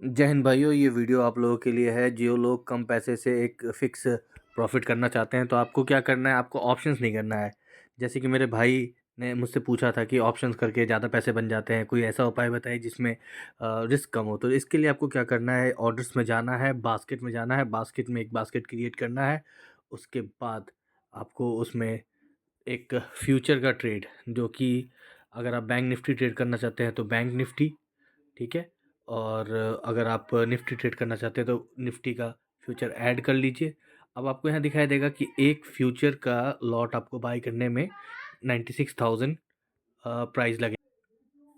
जय हिंद भाइयों, ये वीडियो आप लोगों के लिए है। जो लोग कम पैसे से एक फ़िक्स प्रॉफ़िट करना चाहते हैं, तो आपको क्या करना है, आपको ऑप्शंस नहीं करना है। जैसे कि मेरे भाई ने मुझसे पूछा था कि ऑप्शंस करके ज़्यादा पैसे बन जाते हैं, कोई ऐसा उपाय बताइए जिसमें रिस्क कम हो। तो इसके लिए आपको क्या करना है, ऑर्डर्स में जाना है, बास्केट में जाना है, बास्केट में एक बास्केट क्रिएट करना है। उसके बाद आपको उसमें एक फ्यूचर का ट्रेड, जो कि अगर आप बैंक निफ्टी ट्रेड करना चाहते हैं तो बैंक निफ्टी, ठीक है। और अगर आप निफ्टी ट्रेड करना चाहते हैं तो निफ्टी का फ्यूचर ऐड कर लीजिए। अब आपको यहाँ दिखाई देगा कि एक फ्यूचर का लॉट आपको बाय करने में 96,000 प्राइस लगे।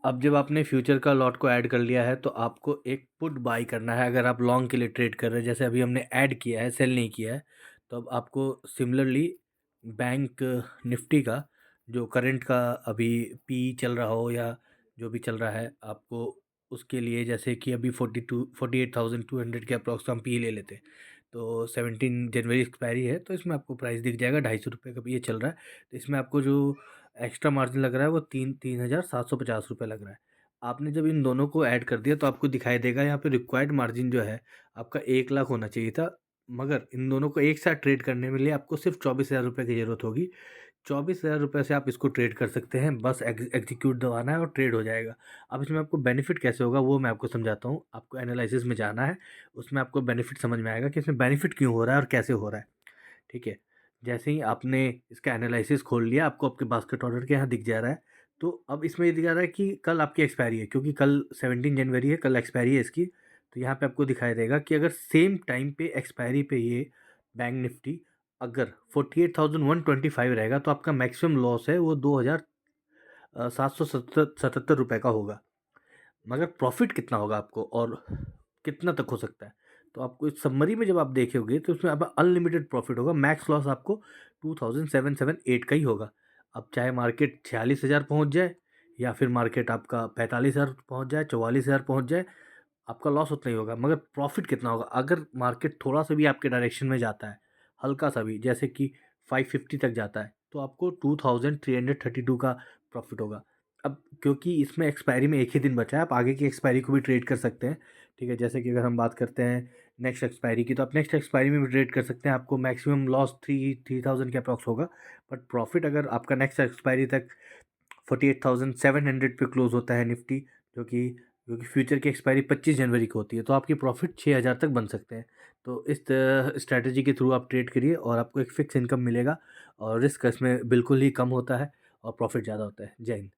अब जब आपने फ्यूचर का लॉट को ऐड कर लिया है तो आपको एक पुट बाय करना है। अगर आप लॉन्ग के लिए ट्रेड कर रहे हैं, जैसे अभी हमने ऐड किया है, सेल नहीं किया है, तो अब आपको सिमिलरली बैंक निफ्टी का जो करंट का अभी पी चल रहा हो या जो भी चल रहा है, आपको उसके लिए, जैसे कि अभी 48,200 के अप्रॉक्स हम पी ले लेते हैं, तो 17 जनवरी एक्सपायरी है, तो इसमें आपको प्राइस दिख जाएगा ₹250 का। ये चल रहा है, तो इसमें आपको जो एक्स्ट्रा मार्जिन लग रहा है वो 3,750 रुपये लग रहा है। आपने जब इन दोनों को ऐड कर दिया तो आपको दिखाई देगा यहाँ पे रिक्वायर्ड मार्जिन जो है आपका 1 लाख होना चाहिए था, मगर इन दोनों को एक साथ ट्रेड करने के लिए आपको सिर्फ 24,000 रुपये की ज़रूरत होगी। 24,000 रुपये से आप इसको ट्रेड कर सकते हैं, बस एग्जीक्यूट दबाना है और ट्रेड हो जाएगा। अब इसमें आपको बेनिफिट कैसे होगा वो मैं आपको समझाता हूँ। आपको एनालिसिस में जाना है, उसमें आपको बेनिफिट समझ में आएगा कि इसमें बेनिफिट क्यों हो रहा है और कैसे हो रहा है, ठीक है। जैसे ही आपने इसका एनालिसिस खोल लिया, आपको आपके बास्केट ऑर्डर के यहाँ दिख जा रहा है। तो अब इसमें ये दिखा रहा है कि कल आपकी एक्सपायरी है, क्योंकि कल 17 जनवरी है, कल एक्सपायरी है इसकी। तो यहाँ पे आपको दिखाई देगा कि अगर सेम टाइम पे एक्सपायरी पे ये बैंक निफ्टी अगर 48,125 रहेगा तो आपका मैक्सिमम लॉस है वो 2,777 रुपये का होगा। मगर प्रॉफिट कितना होगा आपको और कितना तक हो सकता है, तो आपको इस समरी में जब आप देखोगे तो उसमें आप अनलिमिटेड प्रॉफिट होगा। मैक्स लॉस आपको 2,778 का ही होगा। अब चाहे मार्केट 46,000 पहुंच जाए या फिर मार्केट आपका 45,000 पहुंच जाए, 44,000 पहुंच जाए, आपका लॉस उतना ही होगा। मगर प्रॉफिट कितना होगा, अगर मार्केट थोड़ा सा भी आपके डायरेक्शन में जाता है, हल्का सा भी, जैसे कि 550 तक जाता है, तो आपको 2,332 का प्रॉफिट होगा। अब क्योंकि इसमें एक्सपायरी में एक ही दिन बचा है, आप आगे की एक्सपायरी को भी ट्रेड कर सकते हैं, ठीक है। जैसे कि अगर हम बात करते हैं नेक्स्ट एक्सपायरी की, तो आप नेक्स्ट एक्सपायरी में भी ट्रेड कर सकते हैं। आपको मैक्सिमम लॉस 3,000 के अप्रॉक्स होगा, बट प्रॉफिट अगर आपका नेक्स्ट एक्सपायरी तक 48,700 पे क्लोज होता है निफ्टी, जो कि फ्यूचर की एक्सपायरी 25 जनवरी को होती है, तो आपकी प्रॉफिट 6,000 तक बन सकते हैं। तो इस स्ट्रैटेजी के थ्रू आप ट्रेड करिए और आपको एक फिक्स इनकम मिलेगा, और रिस्क इसमें बिल्कुल ही कम होता है और प्रॉफिट ज़्यादा होता है। जय हिंद।